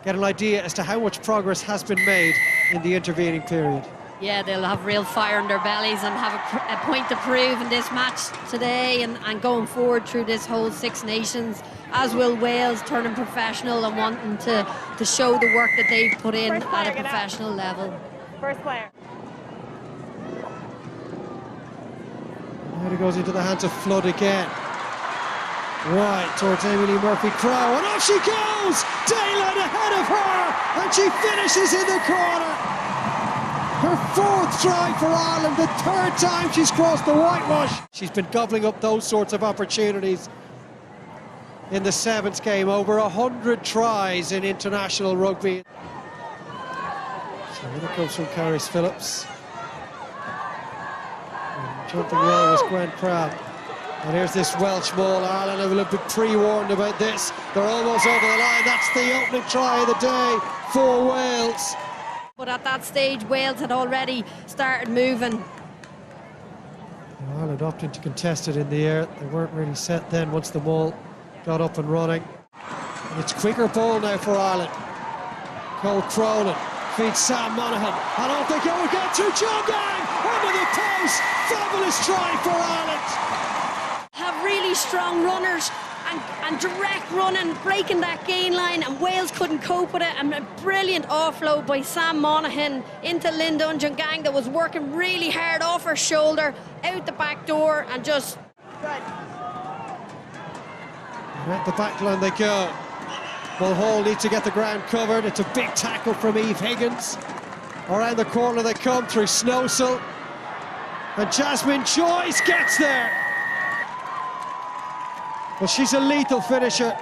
get an idea as to how much progress has been made in the intervening period. Yeah, they'll have real fire in their bellies and have a point to prove in this match today and going forward through this whole Six Nations, as will Wales, turning professional and wanting to show the work that they've put in at a professional level. First player. Now it goes into the hands of Flood again. Right, towards Amy Lee Murphy-Crowe, and off she goes! Daylight ahead of her, and she finishes in the corner. Her fourth try for Ireland, the third time she's crossed the whitewash. She's been gobbling up those sorts of opportunities in the Sevens game. Over 100 tries in international rugby. So here it comes from Caris Phillips. And jumping well was Gwen Pratt. And here's this Welsh ball. Ireland have a little bit pre-warned about this. They're almost over the line. That's the opening try of the day for Wales. But at that stage, Wales had already started moving. Ireland opting to contest it in the air. They weren't really set then once the ball got up and running. And it's quicker ball now for Ireland. Cole Cronin feeds Sam Monaghan. And off they go again to John Gang under the post. Fabulous try for Ireland. Have really strong runners and direct running, breaking that gain line, and Wales couldn't cope with it. And a brilliant offload by Sam Monaghan into Lynn Dungeon-Gang that was working really hard off her shoulder, out the back door, and just... Good. And at the back line they go. Mulhall needs to get the ground covered. It's a big tackle from Eve Higgins. Around the corner they come through Snowsill. And Jasmine Joyce gets there. Well, she's a lethal finisher.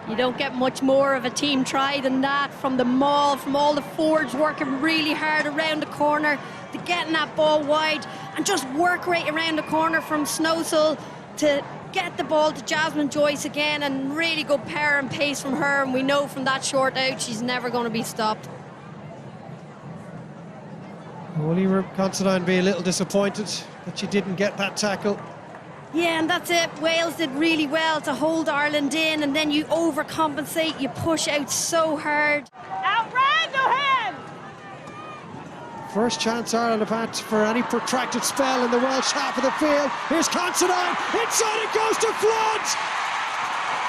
You don't get much more of a team try than that from the maul, from all the forwards working really hard around the corner to getting that ball wide, and just work right around the corner from Snowsill to get the ball to Jasmine Joyce again, and really good power and pace from her, and we know from that short out she's never going to be stopped. Will Emer Considine be a little disappointed that she didn't get that tackle? Yeah, and that's it. Wales did really well to hold Ireland in, and then you overcompensate, you push out so hard. Outrun, no hands! First chance Ireland have had for any protracted spell in the Welsh half of the field. Here's Considine, inside it goes to Flood!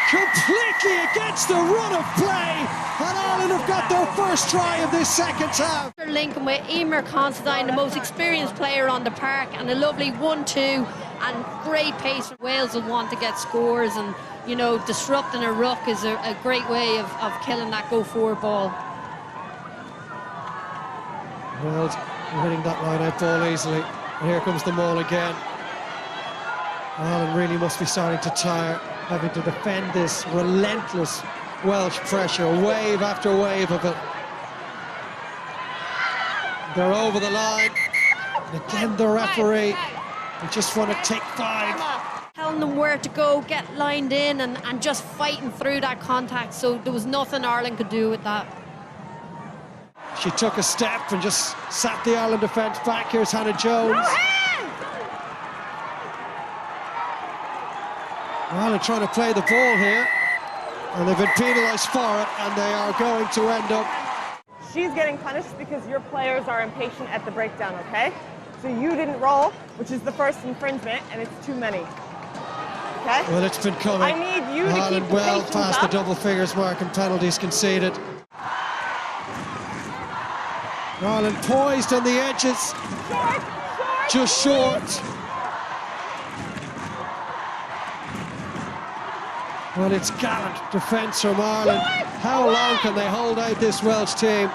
Completely against the run of play, and Ireland have got their first try of this second half. Lincoln with Emer Considine, the most experienced player on the park, and a lovely 1-2 and great pace. Wales will want to get scores, and you know, disrupting a ruck is a great way of killing that go-forward ball. Wales winning that line-out ball easily, and here comes the maul again. Ireland really must be starting to tire, having to defend this relentless Welsh pressure, wave after wave of it. They're over the line, and again the referee, they just want to take 5. Telling them where to go, get lined in, and just fighting through that contact, so there was nothing Ireland could do with that. She took a step and just sat the Ireland defence back. Here's Hannah Jones. Ireland trying to play the ball here, and they've been penalised for it, and they are going to end up... She's getting punished because your players are impatient at the breakdown, okay? So you didn't roll, which is the first infringement, and it's too many. Okay? Well, it's been coming. I need you to Ireland keep the well patience past up. the double figures mark and penalties conceded. Ireland poised on the edges. Short, Just short. Well, it's gallant defence from Ireland. How long can they hold out this Welsh team?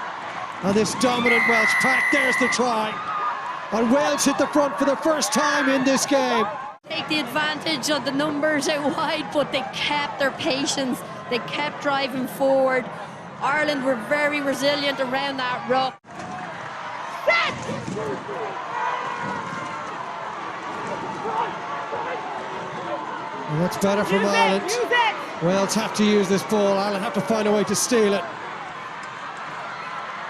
And this dominant Welsh pack, there's the try. And Wales hit the front for the first time in this game. Take the advantage of the numbers out wide, but they kept their patience. They kept driving forward. Ireland were very resilient around that ruck. And that's better from Ireland. Use it. Wales have to use this ball. Ireland have to find a way to steal it.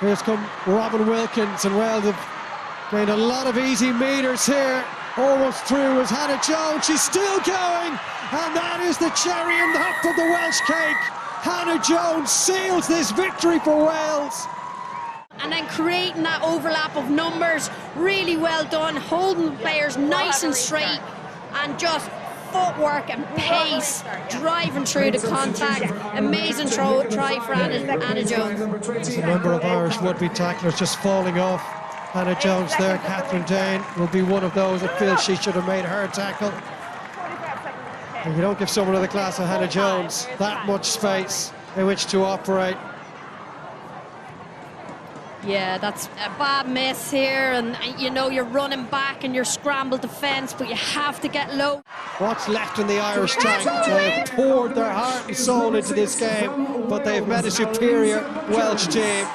Here's come Robin Wilkins, and Wales have gained a lot of easy meters here. Almost through is Hannah Jones. She's still going, and that is the cherry on top of the Welsh cake Hannah Jones seals this victory for Wales. And then creating that overlap of numbers, really well done, holding the players nice and straight, and just footwork and pace, driving through the contact. Amazing try for Anna Jones. There's a number of Irish would-be tacklers just falling off. Hannah Jones there, Catherine Dane will be one of those that feels she should have made her tackle. And you don't give someone of the class of Hannah Jones that much space in which to operate. Yeah, that's a bad miss here, and you know you're running back and you're scrambled defence, but you have to get low. What's left in the Irish tank? They've poured their heart and soul into this game, but they've met a superior Welsh team.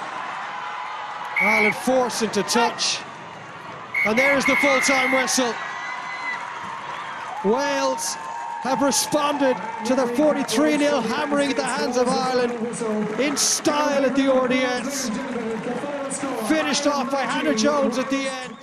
Ireland forced into touch, and there's the full-time whistle. Wales have responded to the 43-0 hammering at the hands of Ireland in style at the RDS. Finished off by Hannah Jones at the end.